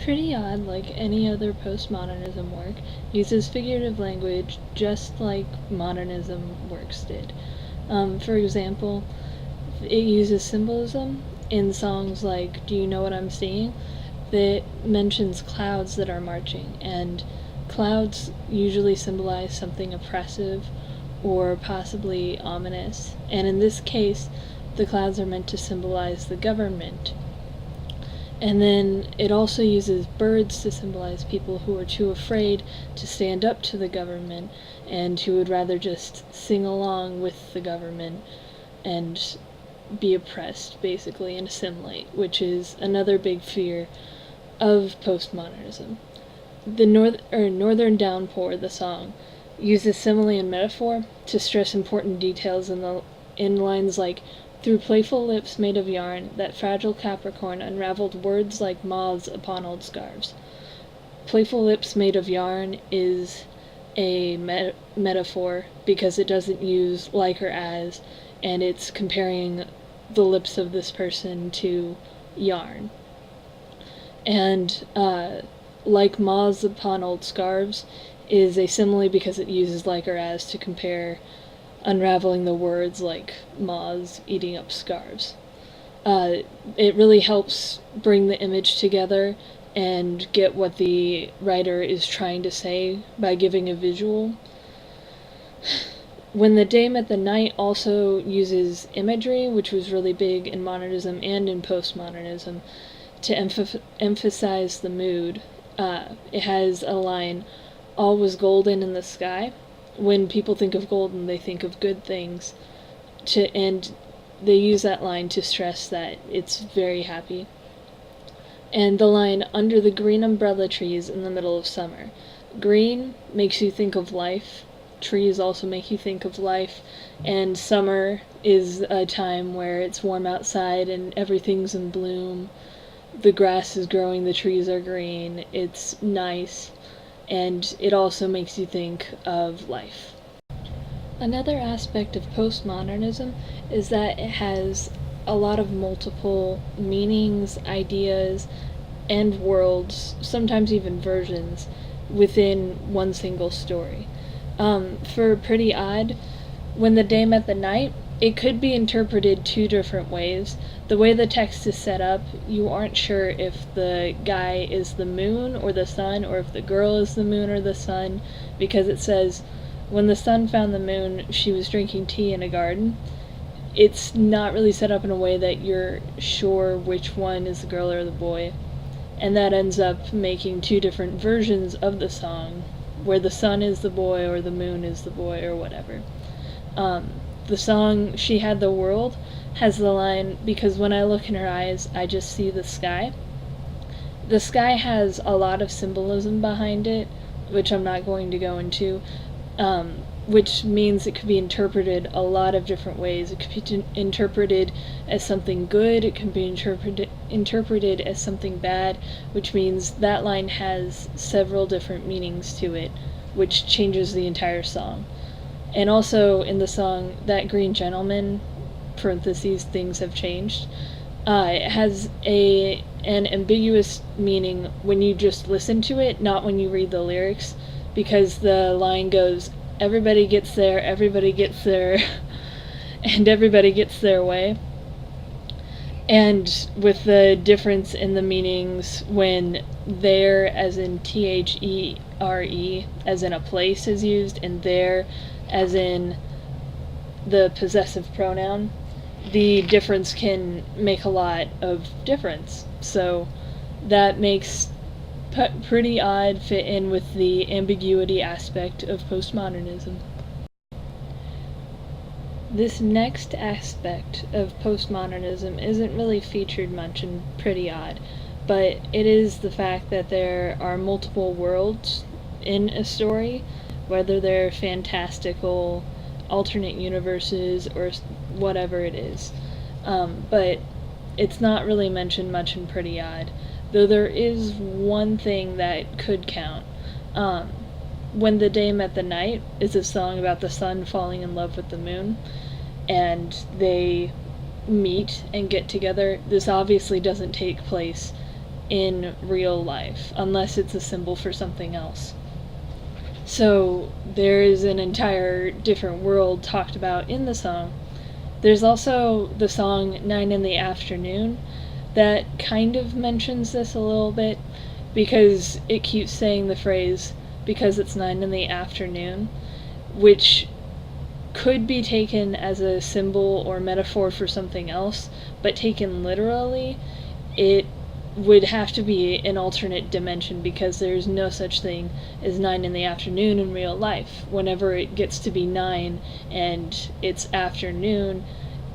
Pretty Odd, like any other postmodernism work, uses figurative language just like modernism works did. For example, it uses symbolism in songs like Do You Know What I'm Seeing? That mentions clouds that are marching, and clouds usually symbolize something oppressive or possibly ominous, and in this case, the clouds are meant to symbolize the government. And then it also uses birds to symbolize people who are too afraid to stand up to the government and who would rather just sing along with the government and be oppressed, basically, and assimilate, which is another big fear of postmodernism. The Northern Downpour, the song, uses simile and metaphor to stress important details in lines like through playful lips made of yarn, that fragile Capricorn unraveled words like moths upon old scarves. Playful lips made of yarn is a metaphor because it doesn't use like or as, and it's comparing the lips of this person to yarn. And like moths upon old scarves is a simile because it uses like or as to compare unraveling the words like moths eating up scarves. It really helps bring the image together and get what the writer is trying to say by giving a visual. When the Day Met the Night also uses imagery, which was really big in modernism and in postmodernism, to emphasize the mood. It has a line, all was golden in the sky. When people think of golden, they think of good things, and they use that line to stress that it's very happy. And the line, under the green umbrella trees in the middle of summer. Green makes you think of life. Trees also make you think of life. And summer is a time where it's warm outside and everything's in bloom. The grass is growing, the trees are green. It's nice. And it also makes you think of life. Another aspect of postmodernism is that it has a lot of multiple meanings, ideas, and worlds, sometimes even versions, within one single story. For Pretty Odd, when the day met the night, it could be interpreted two different ways. The way the text is set up, you aren't sure if the guy is the moon or the sun, or if the girl is the moon or the sun, because it says, when the sun found the moon, she was drinking tea in a garden. It's not really set up in a way that you're sure which one is the girl or the boy, and that ends up making two different versions of the song, where the sun is the boy or the moon is the boy or whatever. The song She Had the World has the line, because when I look in her eyes, I just see the sky. The sky has a lot of symbolism behind it, which I'm not going to go into, which means it could be interpreted a lot of different ways. It could be interpreted as something good, it can be interpreted as something bad, which means that line has several different meanings to it, which changes the entire song. And also in the song That Green Gentleman, parentheses, things have changed, it has an ambiguous meaning when you just listen to it, not when you read the lyrics, because the line goes, everybody gets there, and everybody gets their way. And with the difference in the meanings when there, as in THERE, as in a place, is used, and there, as in the possessive pronoun, the difference can make a lot of difference. So that makes Pretty Odd fit in with the ambiguity aspect of postmodernism. This next aspect of postmodernism isn't really featured much in Pretty Odd, but it is the fact that there are multiple worlds in a story, whether they're fantastical, alternate universes, or whatever it is. But it's not really mentioned much in Pretty Odd, though there is one thing that could count. When the Day Met the Night is a song about the sun falling in love with the moon, and they meet and get together. This obviously doesn't take place in real life, unless it's a symbol for something else. So there is an entire different world talked about in the song. There's also the song 9 in the Afternoon that kind of mentions this a little bit, because it keeps saying the phrase, because it's 9 in the afternoon, which could be taken as a symbol or metaphor for something else, but taken literally, it would have to be an alternate dimension, because there's no such thing as 9 in the afternoon in real life. Whenever it gets to be 9 and it's afternoon,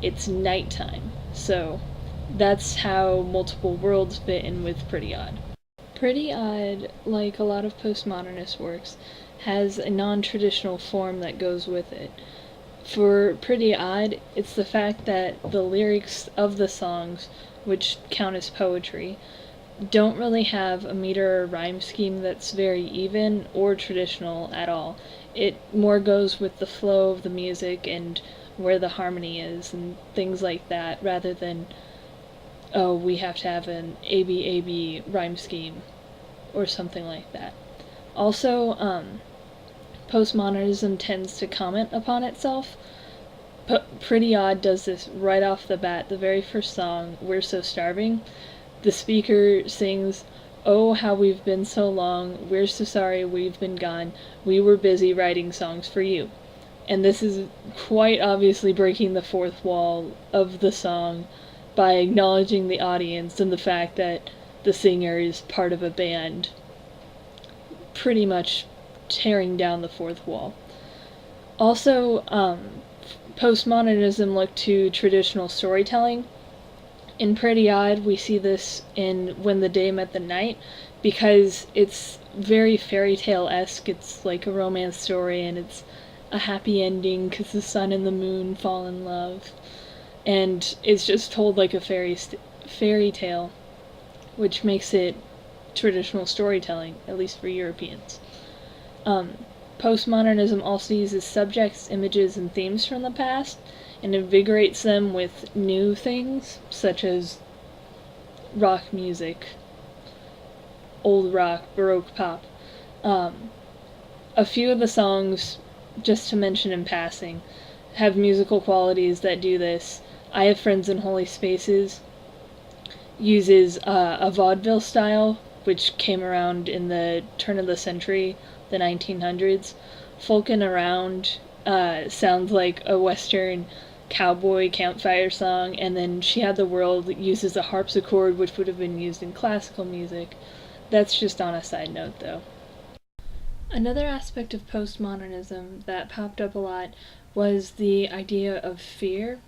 it's nighttime. So that's how multiple worlds fit in with Pretty Odd. Pretty Odd, like a lot of postmodernist works, has a non-traditional form that goes with it. For Pretty Odd, it's the fact that the lyrics of the songs, which count as poetry, don't really have a meter or rhyme scheme that's very even or traditional at all. It more goes with the flow of the music and where the harmony is and things like that, rather than, oh, we have to have an ABAB rhyme scheme or something like that. Also, postmodernism tends to comment upon itself. Pretty Odd does this right off the bat. The very first song, We're So Starving, the speaker sings, "Oh, how we've been so long, we're so sorry we've been gone, we were busy writing songs for you." And this is quite obviously breaking the fourth wall of the song by acknowledging the audience and the fact that the singer is part of a band, pretty much tearing down the fourth wall. Also, postmodernism looked to traditional storytelling. In Pretty Odd, we see this in When the Day Met the Night, because it's very fairy tale-esque. It's like a romance story, and it's a happy ending because the sun and the moon fall in love. And it's just told like a fairy tale, which makes it traditional storytelling, at least for Europeans. Postmodernism also uses subjects, images, and themes from the past and invigorates them with new things, such as rock music, old rock, Baroque pop. A few of the songs, just to mention in passing, have musical qualities that do this. I Have Friends in Holy Spaces uses a vaudeville style, which came around in the turn of the century, the 1900s. Folkin' Around sounds like a Western cowboy campfire song, and then She Had the World uses a harpsichord, which would have been used in classical music. That's just on a side note, though. Another aspect of postmodernism that popped up a lot was the idea of fear.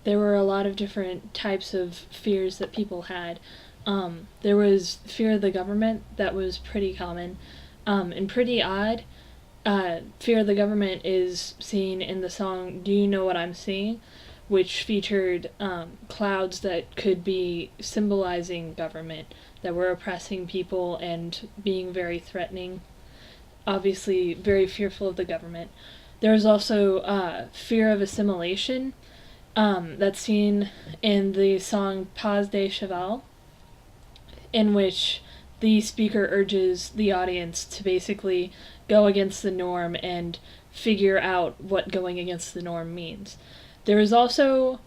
There were a lot of different types of fears that people had. There was fear of the government that was pretty common. And Pretty Odd, fear of the government is seen in the song Do You Know What I'm Seeing, which featured clouds that could be symbolizing government, that were oppressing people and being very threatening. Obviously, very fearful of the government. There was also fear of assimilation. That's seen in the song Pas de Cheval, in which the speaker urges the audience to basically go against the norm and figure out what going against the norm means. There is also,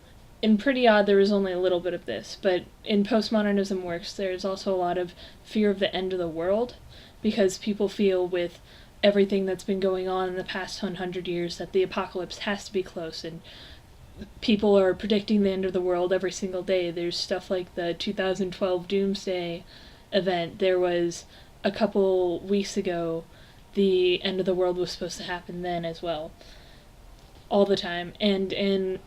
in Pretty Odd, there is only a little bit of this, but in postmodernism works, there's also a lot of fear of the end of the world, because people feel with everything that's been going on in the past 100 years that the apocalypse has to be close, and people are predicting the end of the world every single day. There's stuff like the 2012 Doomsday event. There was a couple weeks ago, the end of the world was supposed to happen then as well. All the time. And in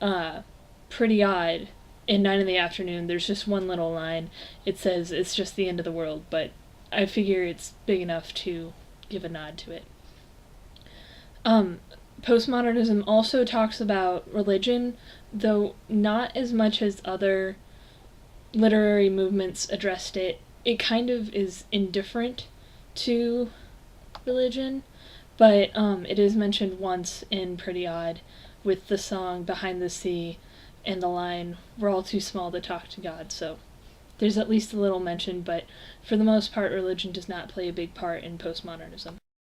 Pretty Odd, in 9 in the Afternoon, there's just one little line. It says it's just the end of the world, but I figure it's big enough to give a nod to it. Postmodernism also talks about religion, though not as much as other literary movements addressed it. It kind of is indifferent to religion, but it is mentioned once in Pretty Odd with the song Behind the Sea and the line, "We're all too small to talk to God," so there's at least a little mention, but for the most part, religion does not play a big part in postmodernism.